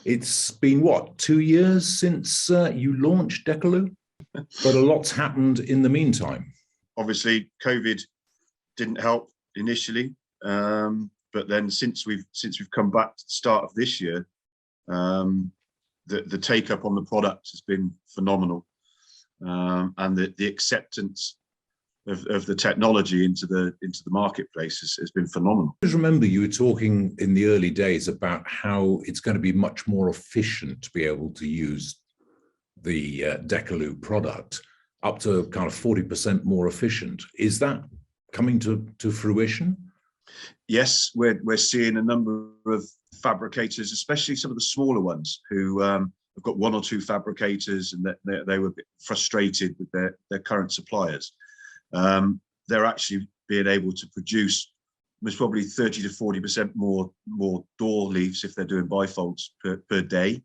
It's been what, 2 years since you launched Decalu, but a lot's happened in the meantime. Obviously, COVID didn't help initially, but then since we've come back to the start of this year, the take up on the product has been phenomenal, and the acceptance of the technology into the marketplace has been phenomenal. I remember you were talking in the early days about how it's going to be much more efficient to be able to use the Decalu product, up to kind of 40% more efficient. Is that coming to fruition? Yes, we're seeing a number of fabricators, especially some of the smaller ones, who have got one or two fabricators, and they were a bit frustrated with their current suppliers. They're actually being able to produce most probably 30 to 40% more door leaves if they're doing bifolds per day.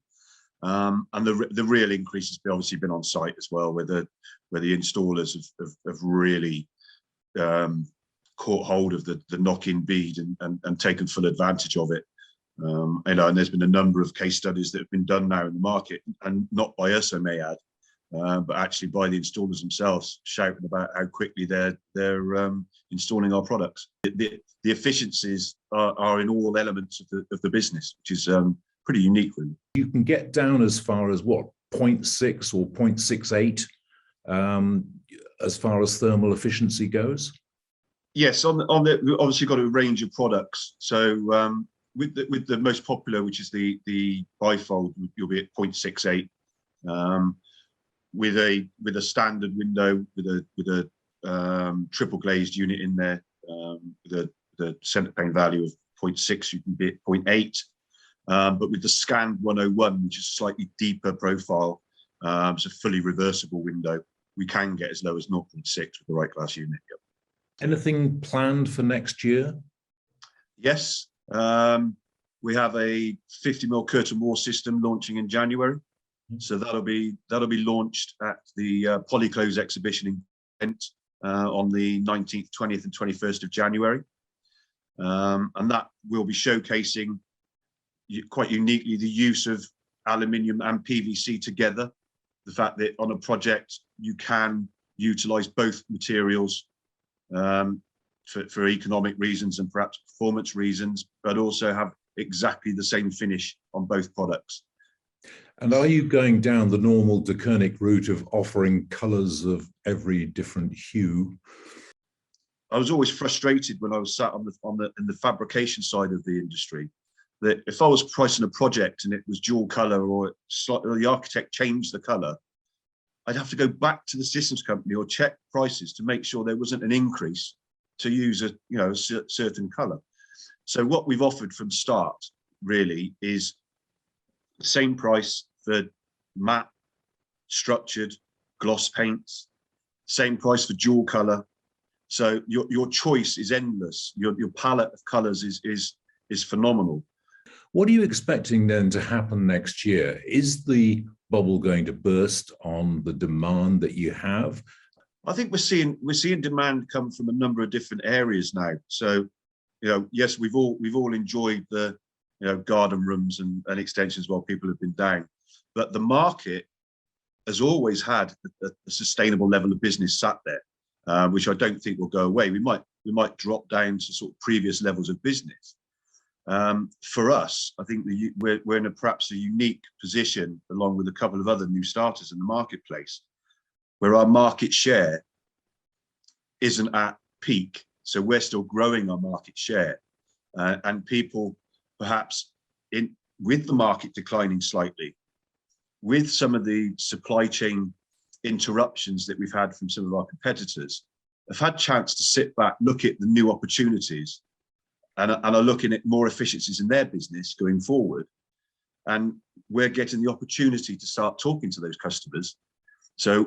And the real increase has obviously been on site as well, where the installers have really caught hold of the knock-in bead and taken full advantage of it. And there's been a number of case studies that have been done now in the market, and not by us, I may add, but actually by the installers themselves, shouting about how quickly they're installing our products. The efficiencies are in all elements of the business, which is pretty unique, really. You can get down as far as what, 0.6 or 0.68 as far as thermal efficiency goes? Yes, we've obviously got a range of products. So with the most popular, which is the bifold, you'll be at 0.68. With a standard window with a triple glazed unit in there, the center pane value of 0.6, you can be at 0.8. But with the scanned 101, which is a slightly deeper profile, it's a fully reversible window, we can get as low as 0.6 with the right glass unit. Yep. Anything planned for next year? Yes, we have a 50mm curtain wall system launching in January. So that'll be launched at the Polyclose exhibition event on the 19th, 20th, and 21st of January, and that will be showcasing quite uniquely the use of aluminium and PVC together. The fact that on a project you can utilize both materials for economic reasons and perhaps performance reasons, but also have exactly the same finish on both products. And are you going down the normal DECGNJAN route of offering colours of every different hue? I was always frustrated when I was sat in the fabrication side of the industry, that if I was pricing a project and it was dual colour, or the architect changed the colour, I'd have to go back to the systems company or check prices to make sure there wasn't an increase to use a certain colour. So what we've offered from start really is the same price for matte, structured, gloss paints, same price for dual colour. So your choice is endless. Your palette of colours is phenomenal. What are you expecting then to happen next year? Is the bubble going to burst on the demand that you have? I think we're seeing demand come from a number of different areas now. So, yes, we've all enjoyed the garden rooms and extensions while people have been down, but the market has always had a sustainable level of business sat there, which I don't think will go away. We might drop down to sort of previous levels of business. For us, I think we're in perhaps a unique position, along with a couple of other new starters in the marketplace, where our market share isn't at peak. So we're still growing our market share, and people perhaps with the market declining slightly, with some of the supply chain interruptions that we've had from some of our competitors, have had chance to sit back, look at the new opportunities, and are looking at more efficiencies in their business going forward. And we're getting the opportunity to start talking to those customers. So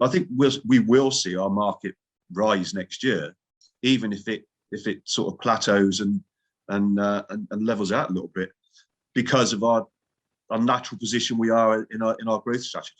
I think we will see our market rise next year, even if it sort of plateaus and levels out a little bit, because of our natural position we are in our growth strategy.